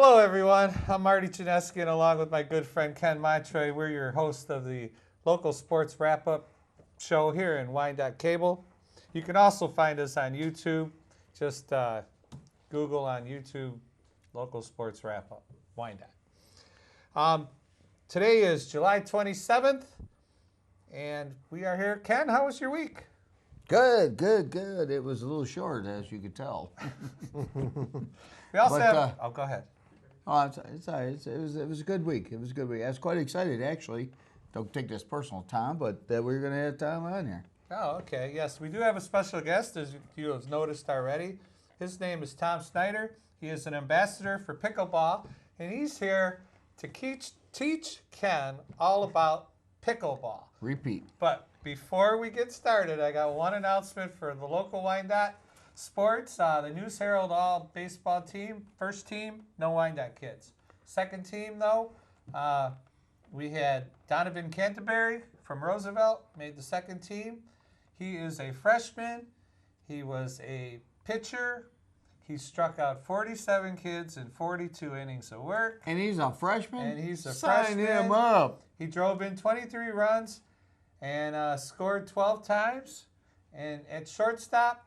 Hello, everyone. I'm Marty Chinesky, and along with my good friend Ken Maitre, we're your host of the local sports wrap-up show here in Wyandotte Cable. You can also find us on YouTube. Just Google on YouTube, local sports wrap-up, Wyandotte. Today is July 27th, and we are here. Ken, how was your week? Good. It was a little short, as you could tell. We also have. Oh, go ahead. Oh, it's all right. It was a good week. It was a good week. I was quite excited, actually. Don't take this personal, Tom, but we were going to have Tom on here. Oh, okay. Yes, we do have a special guest, as you have noticed already. His name is Tom Snider. He is an ambassador for pickleball, and he's here to teach Ken all about pickleball. Repeat. But before we get started, I got one announcement for the local Wyandotte Sports. The News Herald All baseball team, first team, no Wyandotte kids. Second team, though, we had Donovan Canterbury from Roosevelt, made the second team. He is a freshman. He was a pitcher. He struck out 47 kids in 42 innings of work. And he's a freshman? And he's a freshman. Sign him up. He drove in 23 runs and scored 12 times. And at shortstop,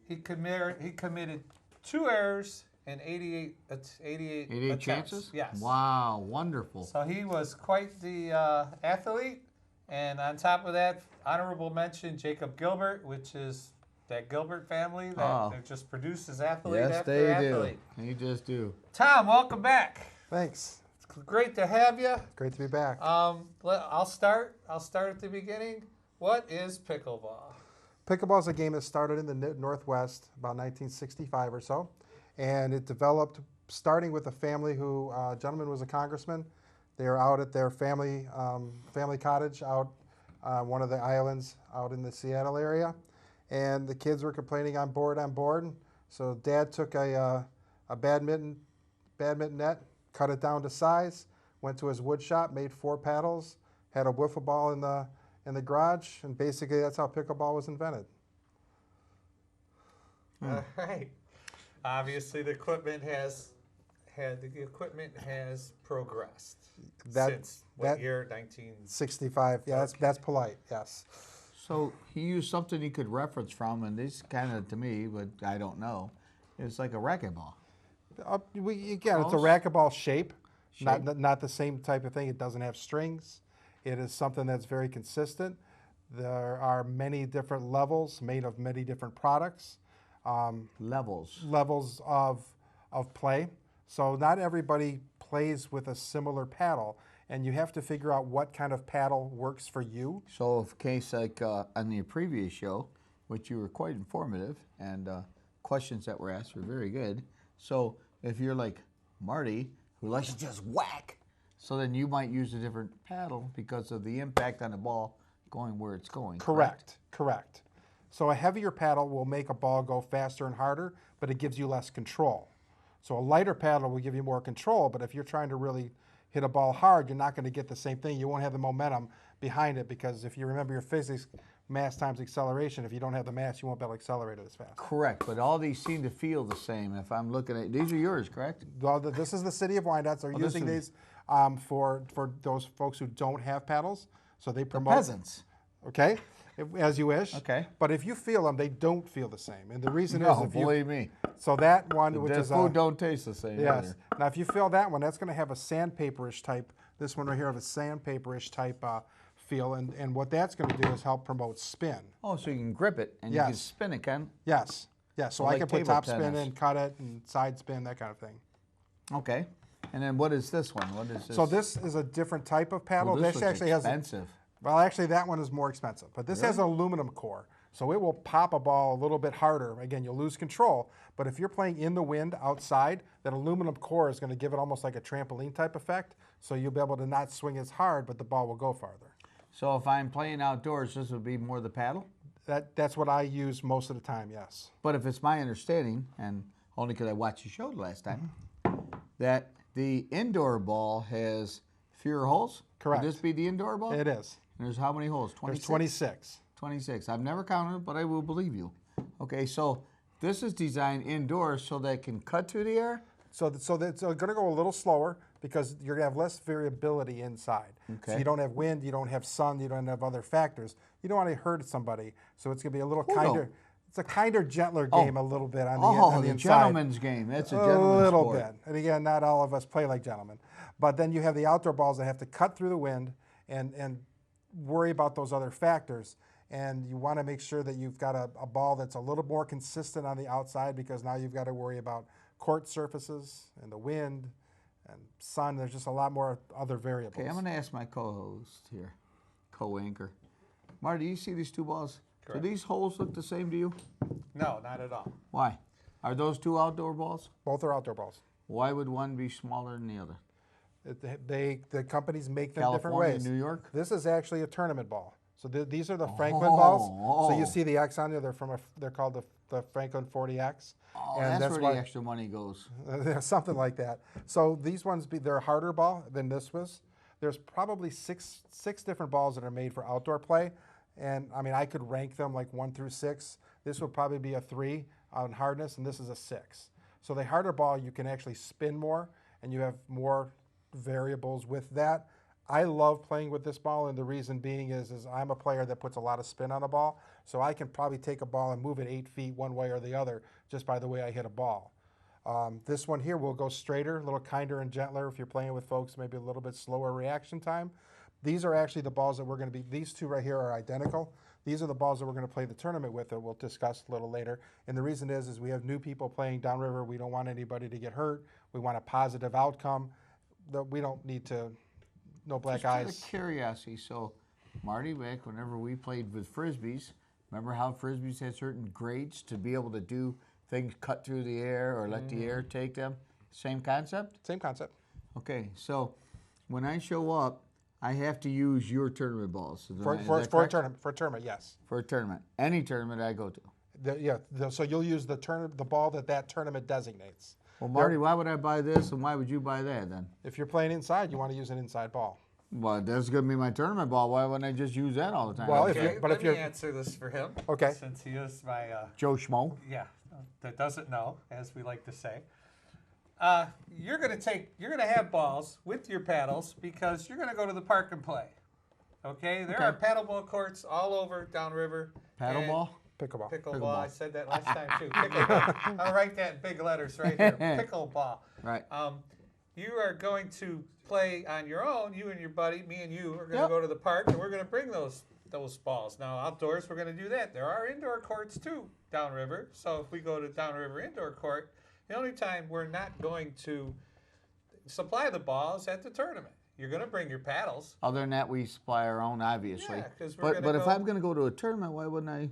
he committed 2 errors and 88 attempts. Chances? Yes. Wow, wonderful. So he was quite the athlete. And on top of that, honorable mention, Jacob Gilbert, which is that Gilbert family that just produces athlete after athlete. They just do. Tom, welcome back. Thanks. It's great to have you. Great to be back. I'll start at the beginning. What is pickleball? Pickleball is a game that started in the Northwest about 1965 or so, and it developed starting with a family who, gentleman was a congressman. They were out at their family cottage out one of the islands out in the Seattle area, and the kids were complaining on board. So Dad took a badminton net, cut it down to size, went to his wood shop, made 4 paddles, had a wiffle ball in the garage, and basically that's how pickleball was invented. All right. Obviously, the equipment has progressed since what year? 1965. Yeah, that's polite. Yes. So he used something he could reference from, and this kind of, to me, but I don't know, it's like a racquetball. It's a racquetball shape. Not the same type of thing. It doesn't have strings. It is something that's very consistent. There are many different levels made of many different products. Levels of play. So not everybody plays with a similar paddle, and you have to figure out what kind of paddle works for you. So in case like on the previous show, which you were quite informative, and questions that were asked were very good. So if you're like Marty, who likes to just whack, so then you might use a different paddle because of the impact on the ball going where it's going. Correct. So a heavier paddle will make a ball go faster and harder, but it gives you less control. So a lighter paddle will give you more control, but if you're trying to really hit a ball hard, you're not going to get the same thing. You won't have the momentum behind it, because if you remember your physics, mass times acceleration, if you don't have the mass, you won't be able to accelerate it as fast. Correct, but all these seem to feel the same. If I'm looking at, these are yours, correct? Well, this is the city of Wyandotte. So they're using these for those folks who don't have paddles. So they promote. The peasants. Okay, as you wish. Okay. But if you feel them, they don't feel the same. And the reason is, if believe me. So that one, which is food don't taste the same. Yes. Either. Now, if you feel that one, that's going to have a sandpaperish type. This one right here have a sandpaperish type feel, and what that's going to do is help promote spin. Oh, so you can grip it and you can spin it, Ken? Yes. So I can put top spin in, cut it, and side spin, that kind of thing. Okay. And then what is this one? What is this? So this is a different type of paddle. Well, this actually expensive. Well, actually, that one is more expensive. But this has an aluminum core, so it will pop a ball a little bit harder. Again, you'll lose control. But if you're playing in the wind outside, that aluminum core is going to give it almost like a trampoline type effect. So you'll be able to not swing as hard, but the ball will go farther. So if I'm playing outdoors, this would be more the paddle? That's what I use most of the time, yes. But if it's my understanding, and only because I watched the show last time, that the indoor ball has fewer holes? Correct. Would this be the indoor ball? It is. And there's how many holes? 26? There's 26. 26. I've never counted, but I will believe you. Okay, so this is designed indoors so that it can cut through the air? So it's going to go a little slower because you're going to have less variability inside. So Okay. you don't have wind, you don't have sun, you don't have other factors. You don't want to hurt somebody. So it's going to be a little Who kinder. don't? It's a kinder, gentler game a little bit on the the inside. gentleman's game. That's a A gentleman's little sport. bit. And again, not all of us play like gentlemen. But then you have the outdoor balls that have to cut through the wind and worry about those other factors. And you want to make sure that you've got a ball that's a little more consistent on the outside, because now you've got to worry about court surfaces and the wind and sun. There's just a lot more other variables. Okay, I'm going to ask my co-host here, co-anchor. Marty, you see these two balls? Correct. Do these holes look the same to you? No, not at all. Why? Are those two outdoor balls? Both are outdoor balls. Why would one be smaller than the other? The companies make them different California, ways. New York? This is actually a tournament ball. So these are the Franklin balls. So you oh. see the X on there. They're called the Franklin 40X. Oh, and that's where why, the extra money goes. something like that. So these ones, they're a harder ball than this was. There's probably six different balls that are made for outdoor play. And I mean, I could rank them like 1 through 6. This would probably be a 3 on hardness, and this is a 6. So the harder ball, you can actually spin more, and you have more variables with that. I love playing with this ball, and the reason being is I'm a player that puts a lot of spin on a ball, so I can probably take a ball and move it 8 feet one way or the other just by the way I hit a ball. This one here will go straighter, a little kinder and gentler if you're playing with folks, maybe a little bit slower reaction time. These are actually the balls that we're going to be, these two right here are identical. These are the balls that we're going to play the tournament with that we'll discuss a little later. And the reason is we have new people playing downriver. We don't want anybody to get hurt. We want a positive outcome. We don't need to, no black Just out eyes. of curiosity, so Marty, back whenever we played with Frisbees, remember how Frisbees had certain grades to be able to do things cut through the air or let the air take them? Same concept? Same concept. Okay, so when I show up, I have to use your tournament balls. Is For that a correct? tournament, yes. For a tournament. Any tournament I go to. So you'll use the ball that tournament designates. Well, Marty, why would I buy this and why would you buy that then? If you're playing inside, you want to use an inside ball. Well, that's going to be my tournament ball. Why wouldn't I just use that all the time? Well, Okay, but let if me you're answer this for him. Okay. Since he is my, Joe Schmo. that doesn't know, as we like to say. You're gonna have balls with your paddles because you're gonna go to the park and play. Okay, there are paddleball courts all over downriver. Paddleball? pickleball. Pickleball. I said that last time too. Pickleball. I'll write that in big letters right here. Pickleball. Right. You are going to play on your own. You and your buddy, me and you, are going to Yep. go to the park, and we're going to bring those balls. Now, outdoors, we're going to do that. There are indoor courts too downriver. So if we go to downriver indoor court, the only time we're not going to supply the balls at the tournament. You're going to bring your paddles. Other than that, we supply our own, obviously. Yeah, 'cause we're but gonna if go- I'm going to go to a tournament, why wouldn't I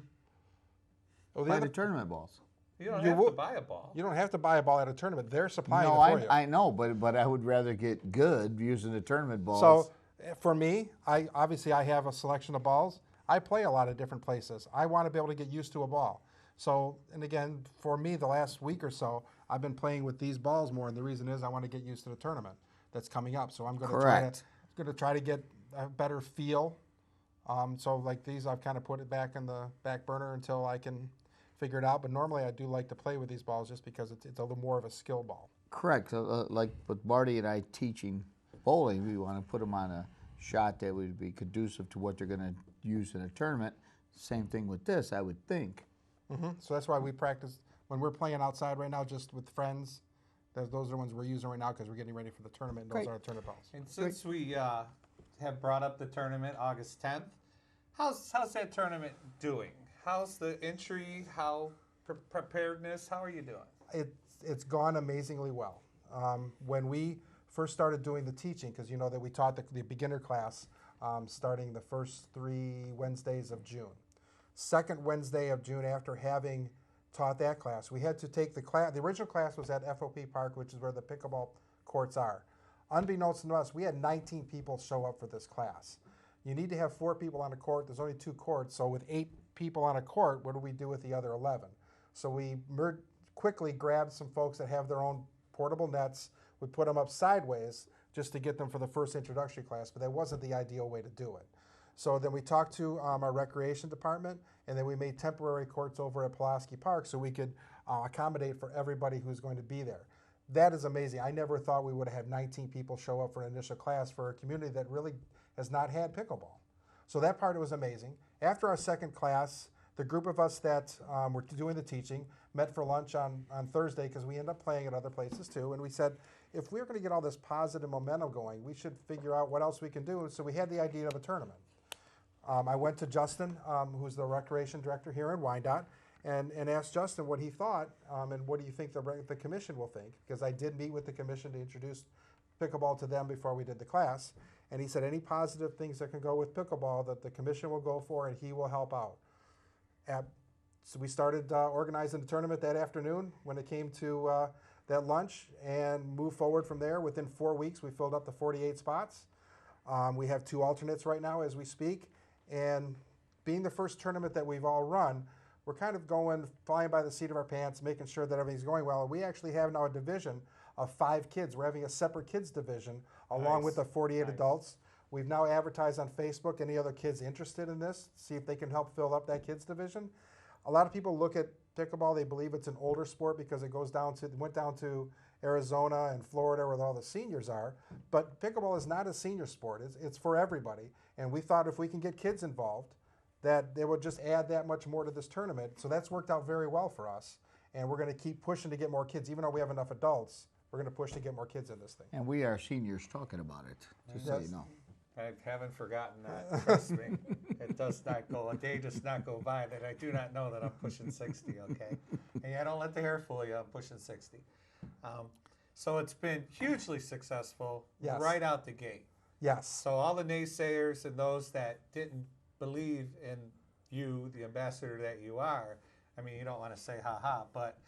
Well, buy the tournament balls? You don't You have will- to buy a ball. you don't have to buy a ball at a tournament. They're supplying No, it for you. I know, but I would rather get good using the tournament balls. So for me, I have a selection of balls. I play a lot of different places. I want to be able to get used to a ball. So, and again, for me, the last week or so, I've been playing with these balls more, and the reason is I want to get used to the tournament that's coming up. So I'm going Correct. to try to get a better feel. So like these, I've kind of put it back in the back burner until I can figure it out. But normally, I do like to play with these balls just because it's a little more of a skill ball. Correct. Like with Marty and I teaching bowling, we want to put them on a shot that would be conducive to what they're going to use in a tournament. Same thing with this, I would think. So that's why we practice when we're playing outside right now, just with friends. Those are the ones we're using right now because we're getting ready for the tournament. And those Great. are our tournament balls. And since we have brought up the tournament August 10th, how's that tournament doing? How's the entry? How preparedness? How are you doing? It's gone amazingly well. When we first started doing the teaching, because you know that we taught the beginner class starting the first 3 Wednesdays of June. Second Wednesday of June, after having taught that class, we had to take the class. The original class was at FOP Park, which is where the pickleball courts are. Unbeknownst to us, we had 19 people show up for this class. You need to have 4 people on a court. There's only 2 courts, so with 8 people on a court, what do we do with the other 11? So we quickly grabbed some folks that have their own portable nets. We put them up sideways just to get them for the first introductory class, but that wasn't the ideal way to do it. So then we talked to our recreation department, and then we made temporary courts over at Pulaski Park so we could accommodate for everybody who's going to be there. that is amazing. I never thought we would have had 19 people show up for an initial class for a community that really has not had pickleball. So that part was amazing. After our second class, the group of us that were doing the teaching met for lunch on Thursday, because we ended up playing at other places too, and we said, if we're going to get all this positive momentum going, we should figure out what else we can do. So we had the idea of a tournament. I went to Justin, who's the recreation director here in Wyandotte, and asked Justin what he thought, and what do you think the commission will think, because I did meet with the commission to introduce pickleball to them before we did the class, and he said any positive things that can go with pickleball that the commission will go for, and he will help out. So we started organizing the tournament that afternoon when it came to that lunch, and moved forward from there. Within 4 weeks, we filled up the 48 spots. We have 2 alternates right now as we speak, and being the first tournament that we've all run, we're kind of flying by the seat of our pants, making sure that everything's going well. And we actually have now a division of 5 kids. We're having a separate kids division along with the 48 adults. We've now advertised on Facebook any other kids interested in this, see if they can help fill up that kids division. A lot of people look at pickleball, they believe it's an older sport because it went down to Arizona and Florida where all the seniors are. But pickleball is not a senior sport. It's for everybody. And we thought if we can get kids involved, that they would just add that much more to this tournament. So that's worked out very well for us. And we're going to keep pushing to get more kids. Even though we have enough adults, we're going to push to get more kids in this thing. And we are seniors talking about it, just so you know. I haven't forgotten that. Trust me. It does not go, a day does not go by that I do not know that I'm pushing 60, okay? And yeah, don't let the hair fool you, I'm pushing 60. So it's been hugely successful right out the gate. Yes. So all the naysayers and those that didn't believe in you, the ambassador that you are, I mean, you don't want to say ha-ha, but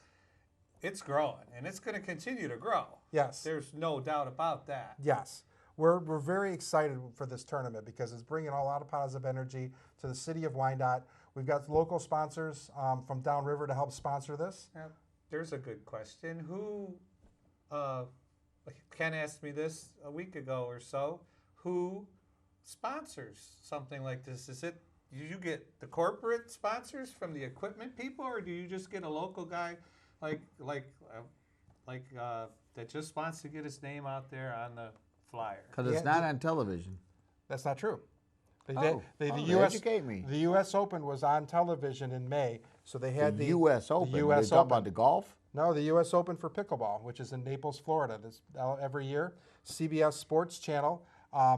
it's growing, and it's going to continue to grow. Yes. There's no doubt about that. Yes. We're very excited for this tournament because it's bringing a lot of positive energy to the city of Wyandotte. We've got local sponsors from downriver to help sponsor this. Now, there's a good question. Who, Ken asked me this a week ago or so, who sponsors something like this? Is it, do you get the corporate sponsors from the equipment people, or do you just get a local guy that just wants to get his name out there on the flyer? Because it's not on television. That's not true. Educate me. The U.S. Open was on television in May, so they had the U.S. Open. U.S. They talk about the golf? No, the U.S. Open for pickleball, which is in Naples, Florida. This every year. CBS Sports Channel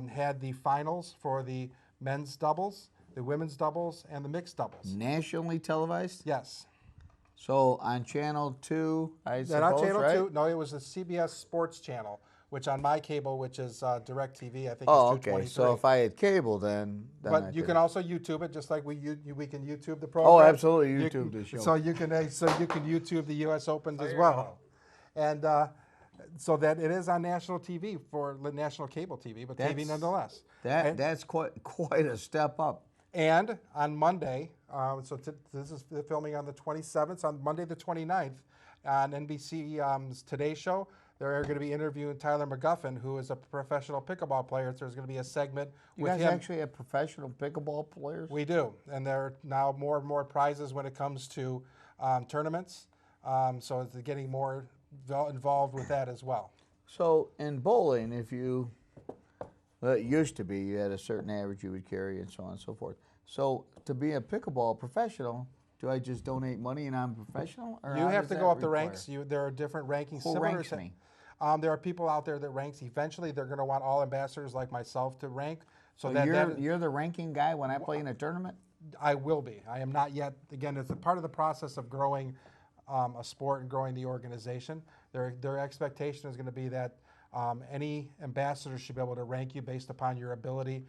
had the finals for the men's doubles, the women's doubles, and the mixed doubles. Nationally televised? Yes. So on Channel 2, I suppose, not Channel right? 2. No, it was the CBS Sports Channel, which on my cable, which is DirecTV, I think Oh, is 223. okay. So if I had cable, then But I you could. can also YouTube it, just like we can YouTube the program. Oh, absolutely, YouTube the show. So you can YouTube the U.S. Opens as Fire well, and so that it is on national TV for national cable TV, but TV nonetheless. That's quite a step up. And on Monday, this is filming on the 27th. On Monday the 29th, on NBC's Today Show, they're going to be interviewing Tyler McGuffin, who is a professional pickleball player. So there's going to be a segment You with guys him. actually have professional pickleball players? We do, and there are now more and more prizes when it comes to tournaments. So it's getting more involved with that as well. So in bowling, it used to be you had a certain average you would carry and so on and so forth. So to be a pickleball professional, do I just donate money and I'm professional? Or You how have does to that go up the require? ranks. There are different rankings. Who similar ranks to- me? There are people out there that ranks. Eventually, they're going to want all ambassadors like myself to rank. So So that you're the ranking guy when I play in a tournament? I will be. I am not yet. Again, it's a part of the process of growing a sport and growing the organization. Their expectation is going to be that any ambassador should be able to rank you based upon your ability,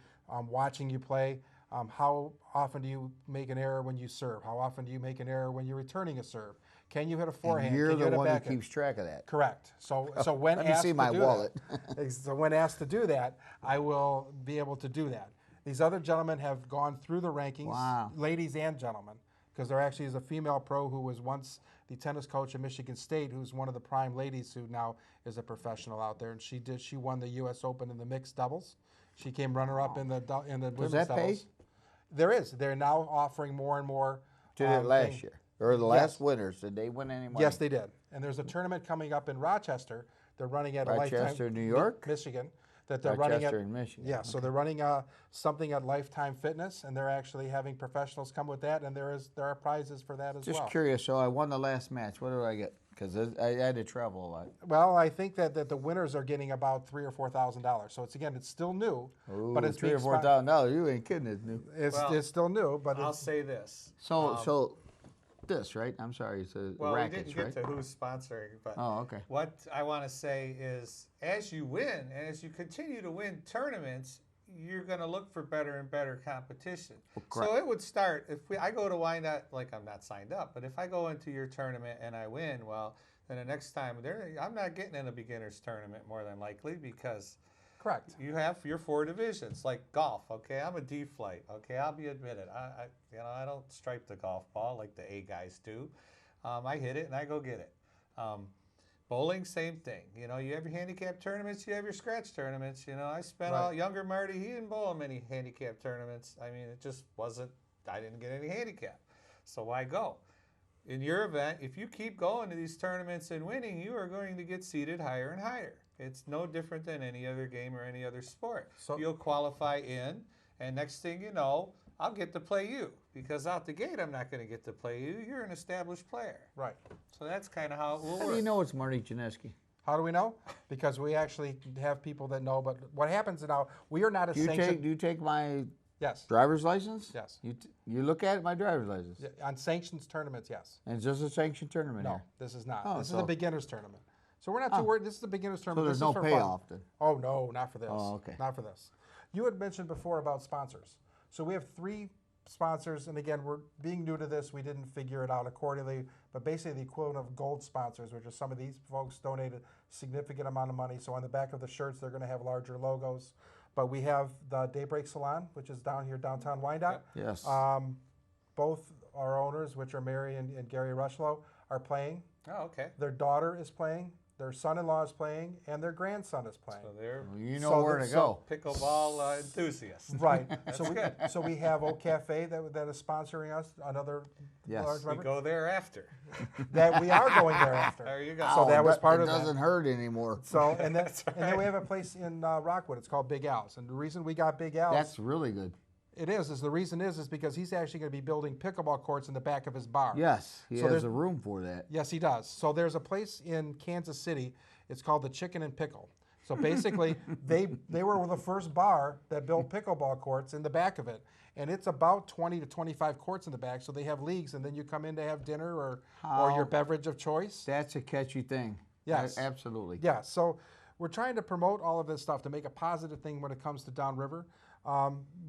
watching you play. How often do you make an error when you serve? How often do you make an error when you're returning a serve? Can you hit a forehand? And you're Can you the hit a one who backhand? keeps track of that. Correct. So when Let me asked see to my do wallet. that, so when asked to do that, I will be able to do that. These other gentlemen have gone through the rankings, Wow. ladies and gentlemen, because there actually is a female pro who was once the tennis coach at Michigan State, who's one of the prime ladies who now is a professional out there, and she won the U.S. Open in the mixed doubles. She came runner-up in the women's that pay? doubles. There is. They're now offering more and more. Did it last thing. year? Or the last winners, did they win any money? Yes, they did. And there's a tournament coming up in Rochester. They're running at Rochester, Lifetime, New York? Michigan. That they're running Rochester at in Michigan. Yeah, so they're running something at Lifetime Fitness, and they're actually having professionals come with that, and there are prizes for that as well. Just curious, so I won the last match. What do I get? Because I had to travel a lot. Well, I think that the winners are getting about $3,000 or $4,000. So it's still new, Ooh, but it's $3,000 or $4,000. You ain't kidding, it's new. It's still new, but I'll say this. So this, right? I'm sorry, it's Well, rackets, we didn't right? get to who's sponsoring, but Oh, okay. what I want to say is, as you win, and as you continue to win tournaments, you're going to look for better and better competition. correct. So it would start if I go to Wyandotte, like I'm not signed up, but if I go into your tournament and I win, well, then the next time I'm not getting in a beginners tournament more than likely because. correct. You have your 4 divisions, like golf. Okay, I'm a D flight. Okay, I'll be admitted. I don't stripe the golf ball like the A guys do. I hit it and I go get it. Bowling, same thing. You know, you have your handicap tournaments, you have your scratch tournaments. You know, I spent all younger Marty. He didn't bowl in many handicap tournaments. I mean, it just wasn't. I didn't get any handicap, so why go? In your event, if you keep going to these tournaments and winning, you are going to get seeded higher and higher. It's no different than any other game or any other sport. So you'll qualify in, and next thing you know, I'll get to play you. Because out the gate, I'm not going to get to play you. You're an established player. Right. So that's kind of how it will How work. do you know it's Marty Janeski? How do we know? Because we actually have people that know. But what happens now? We are not a sanctioned. Do you take my Yes. driver's license? Yes. You look at my driver's license. Yeah, on sanctions tournaments, yes. And it's just a sanctioned tournament No, here. this is not. Oh, This is so- a beginner's tournament. So we're not too worried. This is the beginner's So tournament. there's This no is for fun. payoff then? Oh, no, not for this. Oh, okay. Not for this. You had mentioned before about sponsors. So we have 3 sponsors, and again, we're being new to this. We didn't figure it out accordingly, but basically the equivalent of gold sponsors, which are some of these folks donated significant amount of money. So on the back of the shirts, they're going to have larger logos. But we have the Daybreak Salon, which is down here downtown Wyandotte. Yes. Both our owners, which are Mary and Gary Rushlow, are playing. Oh, okay. Their daughter is playing. Their son-in-law is playing, and their grandson is playing. So they're Well, you know So where the- to so- go. pickleball enthusiasts. Right. So we have Oak Cafe that is sponsoring us. Another Yes. large We member go there after. that we are going there after. There you go. So that was part it of that. doesn't hurt anymore. So and then we have a place in Rockwood. It's called Big Al's, and the reason we got Big Al's That's really good. the reason is because he's actually going to be building pickleball courts in the back of his bar. Yes, he So has there's- a room for that. Yes, he does. So there's a place in Kansas City. It's called the Chicken and Pickle. So basically, they were the first bar that built pickleball courts in the back of it, and it's about 20 to 25 courts in the back. So they have leagues, and then you come in to have dinner or your beverage of choice. That's a catchy thing. Yes. Absolutely. Yeah. So we're trying to promote all of this stuff to make a positive thing when it comes to downriver.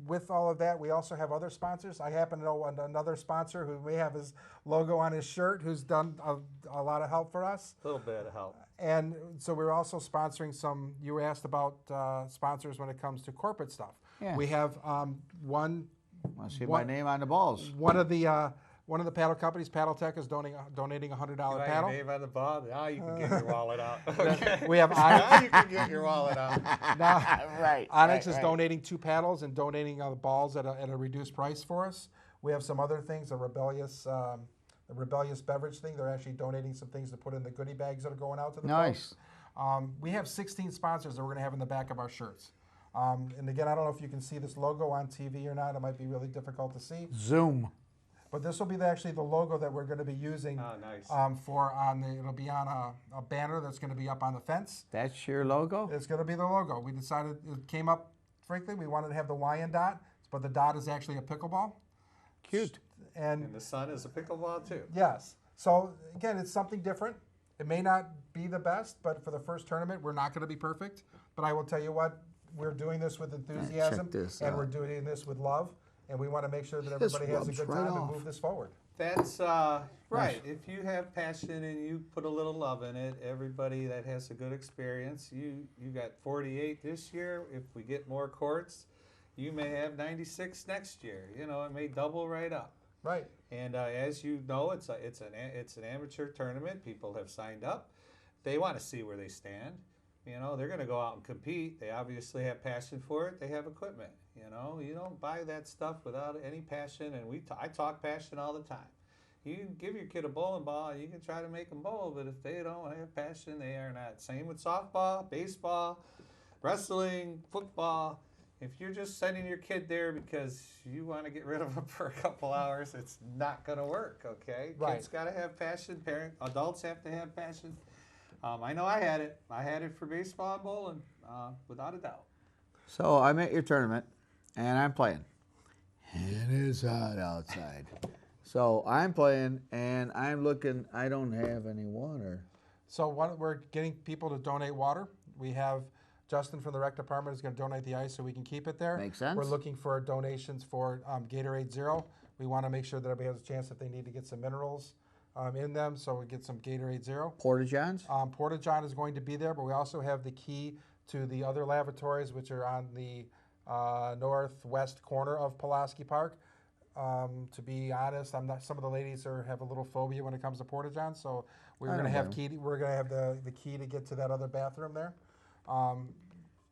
With all of that, we also have other sponsors. I happen to know another sponsor who may have his logo on his shirt, who's done a lot of help for us. A little bit of help. And so we're also sponsoring some. You were asked about sponsors when it comes to corporate stuff. Yeah. We have one Want to see my name on the balls? one of the paddle companies, Paddle Tech, is donating $100 Like paddle. your name on the ball. Now you can get your wallet out. Okay. We have Now you can get your wallet out. now, Right. Onyx is donating 2 paddles and donating the balls at a reduced price for us. We have some other things, a rebellious beverage thing. They're actually donating some things to put in the goodie bags that are going out to the Nice. folks. We have 16 sponsors that we're going to have in the back of our shirts. And again, I don't know if you can see this logo on TV or not. It might be really difficult to see. Zoom. But this will be actually the logo that we're going to be using. Oh, nice. It'll be on a banner that's going to be up on the fence. That's your logo? It's going to be the logo. We decided it came up. Frankly, we wanted to have the Wyandotte, but the dot is actually a pickleball. Cute. And the sun is a pickleball too. Yes. So again, it's something different. It may not be the best, but for the first tournament, we're not going to be perfect. But I will tell you what, we're doing this with enthusiasm, this and out. we're doing this with love, and we want to make sure that This everybody has a rubs good right time and off. move this forward. That's right. If you have passion and you put a little love in it, everybody that has a good experience, you got 48 this year. If we get more courts, you may have 96 next year. You know, it may double right up. Right. And as you know, it's an amateur tournament. People have signed up. They want to see where they stand. You know, they're going to go out and compete. They obviously have passion for it. They have equipment. You know, you don't buy that stuff without any passion. And I talk passion all the time. You can give your kid a bowling ball, and you can try to make them bowl, but if they don't have passion, they are not. Same with softball, baseball, wrestling, football. If you're just sending your kid there because you want to get rid of them for a couple hours, it's not going to work, okay? Right. Kids got to have passion. Adults have to have passion. I know I had it. I had it for baseball and bowling, without a doubt. So I'm at your tournament, and I'm playing. And it's hot outside. So I'm playing, and I'm looking. I don't have any water. So we're getting people to donate water. We have Justin from the rec department is going to donate the ice so we can keep it there. Makes sense. We're looking for donations for Gatorade Zero. We want to make sure that everybody has a chance if they need to get some minerals in them, so we get some Gatorade Zero. Porta-Johns? Porta-John is going to be there, but we also have the key to the other lavatories, which are on the northwest corner of Pulaski Park. To be honest, I'm not. Some of the ladies have a little phobia when it comes to Porta-John, so we're going to have we're going to have the key to get to that other bathroom there.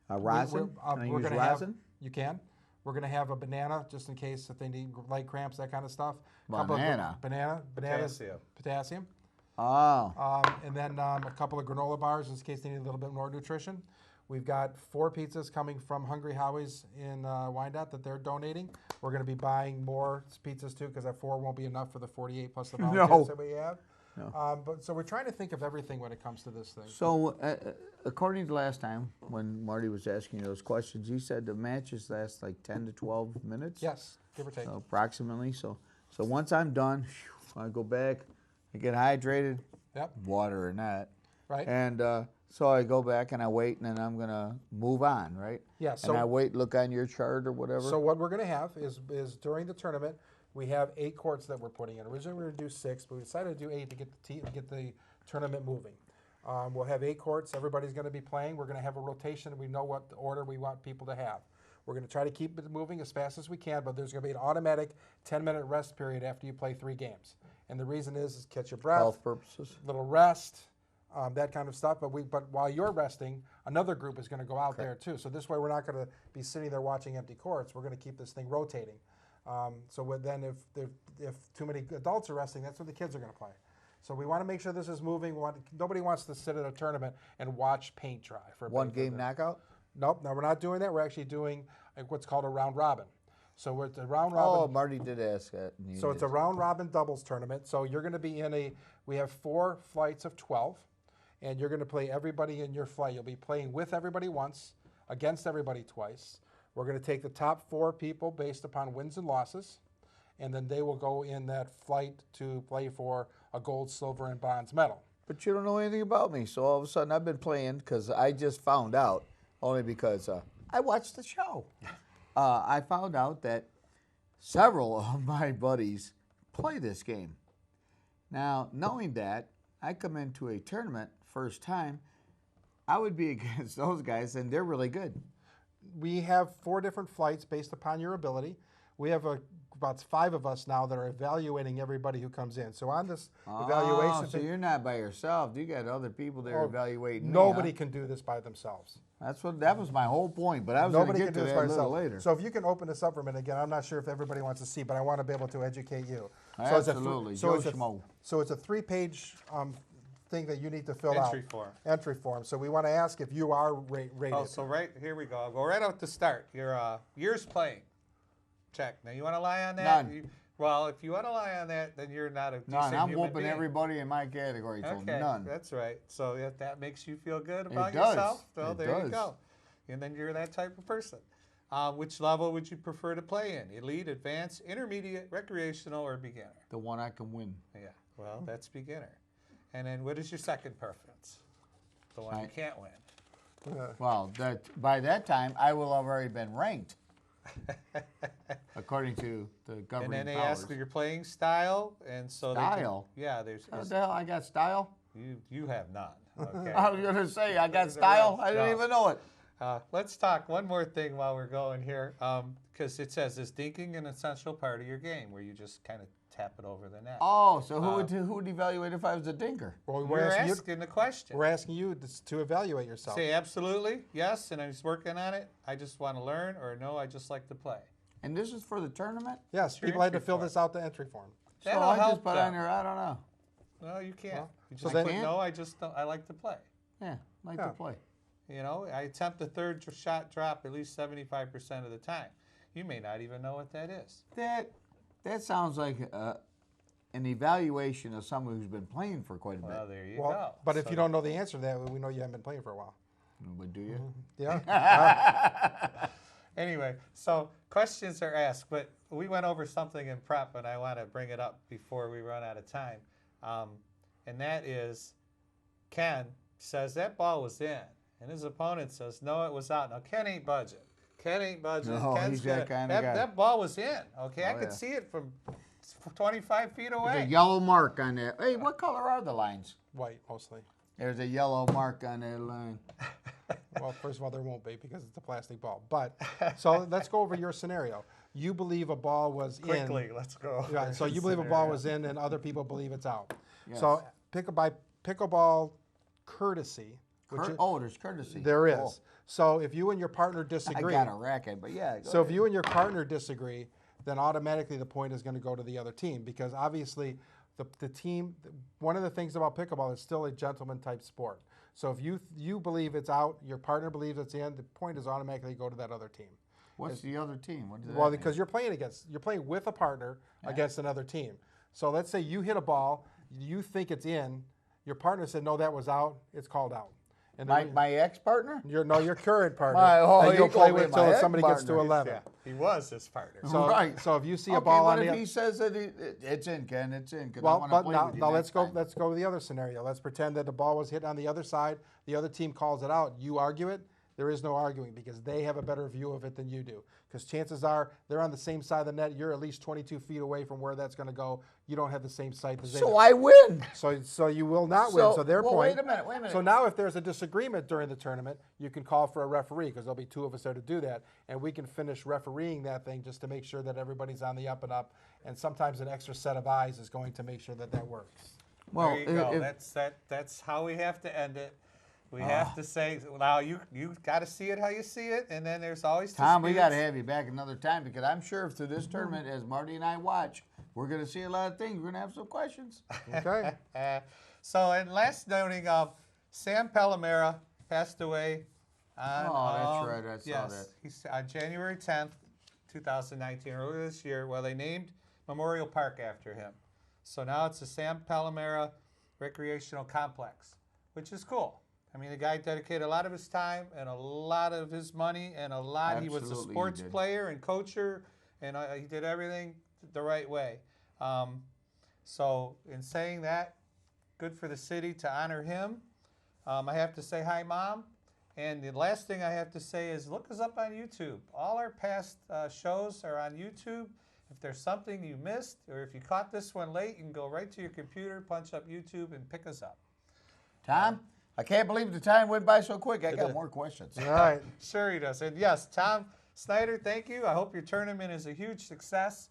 Rosin? Can I use rosin? You can. We're going to have a banana just in case if they need leg cramps, that kind of stuff. Banana? Bananas. Potassium. Oh. And then a couple of granola bars in case they need a little bit more nutrition. We've got 4 pizzas coming from Hungry Howie's in Wyandotte that they're donating. We're going to be buying more pizzas too because that 4 won't be enough for the 48 plus the volunteers that we have. No. But so we're trying to think of everything when it comes to this thing. So according to last time when Marty was asking you those questions, he said the matches last like 10 to 12 minutes? Yes, give or take. So approximately. So once I'm done, I go back, I get hydrated, water or not. Right. And so I go back and I wait, and then I'm going to move on, right? Yeah. So and I wait, look on your chart or whatever. So what we're going to have is during the tournament, we have 8 courts that we're putting in. Originally we were going to do 6, but we decided to do 8 to get the tournament moving. We'll have 8 courts. Everybody's going to be playing. We're going to have a rotation. We know what order we want people to have. We're going to try to keep it moving as fast as we can, but there's going to be an automatic 10-minute rest period after you play 3 games. And the reason is catch your breath, health purposes, little rest, that kind of stuff. But while you're resting, another group is going to go out there too. So this way, we're not going to be sitting there watching empty courts. We're going to keep this thing rotating. Then if too many adults are resting, that's when the kids are going to play. So we want to make sure this is moving. Nobody wants to sit at a tournament and watch paint dry for one game knockout. Nope, no, we're not doing that. We're actually doing what's called a round robin. So we're at the round robin. Oh, Marty did ask that. So it's a round robin doubles tournament. So you're going to be we have 4 flights of 12, and you're going to play everybody in your flight. You'll be playing with everybody once, against everybody twice. We're going to take the top 4 people based upon wins and losses, and then they will go in that flight to play for a gold, silver, and bronze medal. But you don't know anything about me, so all of a sudden I've been playing because I just found out, only because I watched the show. I found out that several of my buddies play this game. Now, knowing that, I come into a tournament first time, I would be against those guys, and they're really good. We have 4 different flights based upon your ability. We have about 5 of us now that are evaluating everybody who comes in. So on this evaluation, so you're not by yourself. You got other people that are evaluating. Nobody can do this by themselves. That was my whole point. But I was going to get to that a little later. So if you can open this up for a minute again, I'm not sure if everybody wants to see, but I want to be able to educate you. Absolutely, so it's a 3-page thing that you need to fill out. Entry form. So we want to ask if you are rated. Oh, so right here we go. I'll go right out to start. Your years playing. Check. Now you want to lie on that? None. Well, if you want to lie on that, then you're not a decent none. I'm human whooping being. Everybody in my category. So okay, none. That's right. So if that makes you feel good about does. yourself, well, it there does. you go. And then you're that type of person. Which level would you prefer to play in? Elite, advanced, intermediate, recreational, or beginner? The one I can win. Yeah. Well, that's beginner. And then what is your second preference? The one you can't win. Well, by that time, I will have already been ranked. According to the governing And then they powers. ask your playing style, and so Style? there's. What the hell? I got style? You have none. Okay. I was going to say, I got style? I didn't even know it. Let's talk one more thing while we're going here, because it says, is dinking an essential part of your game, where you just kind of tap it over the net? Oh, so who would evaluate if I was a dinker? Well, we're asking the question. We're asking you to evaluate yourself. Say absolutely, yes, and I was working on it. I just want to learn, or no, I just like to play. And this is for the tournament? Yes, Your people had to entry fill form. this out, the entry form. So That'll I help just put them. on there, I don't know. No, you can't. Well, You so just then- put, Can't? no, I just don't. I like to play. Yeah, like Yeah. to play. You know, I attempt a third shot drop at least 75% of the time. You may not even know what that is. That sounds like an evaluation of someone who's been playing for quite a bit. Well, there you Well, go. but if So- you don't know the answer to that, we know you haven't been playing for a while. But do you? Yeah. Anyway, so questions are asked, but we went over something in prep, and I want to bring it up before we run out of time. And that is, Ken says that ball was in, and his opponent says, no, it was out. Now, Ken ain't budging. Ken ain't budging. No, Ken's he's that gonna- kinda guy. That ball was in, okay? I Oh, could yeah. see it from 25 feet There's away. a yellow mark on there. Hey, what color are the lines? White, mostly. There's a yellow mark on that line. Well, first of all, there won't be because it's a plastic ball. But, so let's go over your scenario. You believe a ball was Quickly, in. let's go. Right, so you believe a ball was in and other people believe it's out. Yes. So by pickleball courtesy, There's courtesy. there is. Oh, So if you and your partner I disagree, got a racket, but yeah. go so if ahead. you and your partner disagree, then automatically the point is going to go to the other team because obviously the team, one of the things about pickleball is still a gentleman type sport. So if you believe it's out, your partner believes it's in, the point is automatically go to that other team. What's the other team? What does that Well, mean? because you're playing with a partner against another team. So let's say you hit a ball, you think it's in, your partner said no, that was out, it's called out. And then my ex-partner? your current partner Oh, that you you'll play called me with till my somebody gets to ex-partner. 11. Yeah, he was his partner. So, Right. so if you see a Okay, ball what on if the he says that it's in, Ken? It's in. 'Cause I well, wanna but play now, with you now next let's go. time. Let's go to the other scenario. Let's pretend that the ball was hit on the other side. The other team calls it out. You argue it. There is no arguing because they have a better view of it than you do. Because chances are they're on the same side of the net. You're at least 22 feet away from where that's going to go. You don't have the same sight as they do. So I win. So you will not win. So their well, point. Wait a minute. So now, if there's a disagreement during the tournament, you can call for a referee because there'll be two of us there to do that, and we can finish refereeing that thing just to make sure that everybody's on the up and up. And sometimes an extra set of eyes is going to make sure that that works. Well, There you go. if- That's how we have to end it. We have to say, now you got to see it how you see it, and then there's always Tom, we got to disputes. have you back another time because I'm sure through this tournament, as Marty and I watch, we're going to see a lot of things. We're going to have some questions. Okay. So, and last noting, Sam Palomera passed away on. Oh, that's right. I saw yes, that. He's on January 10th, 2019, earlier this year. Well, they named Memorial Park after him. So now it's the Sam Palomera Recreational Complex, which is cool. I mean, the guy dedicated a lot of his time and a lot of his money and a lot. He was a Absolutely, he sports did. player and coacher, and he did everything the right way. So, in saying that, good for the city to honor him. I have to say hi, Mom. And the last thing I have to say is look us up on YouTube. All our past shows are on YouTube. If there's something you missed, or if you caught this one late, you can go right to your computer, punch up YouTube, and pick us up. Tom, I can't believe the time went by so quick. I got did. more questions. All right. Sure he does. And yes, Tom Snider, thank you. I hope your tournament is a huge success.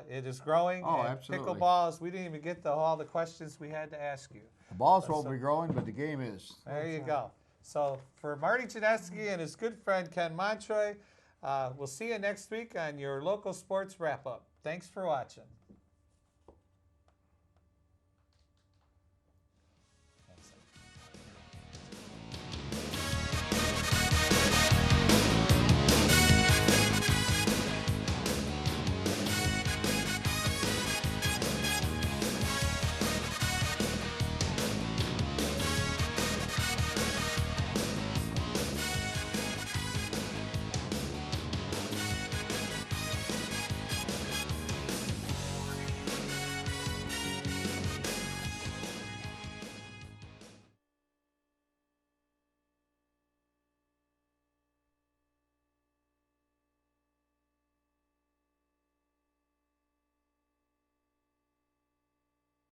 It is growing. Oh, and absolutely. Pickleballs, we didn't even get to all the questions we had to ask you. The balls won't be growing, but the game is. There you go. So for Marty Janeski and his good friend Ken Montroy, we'll see you next week on your local sports wrap-up. Thanks for watching.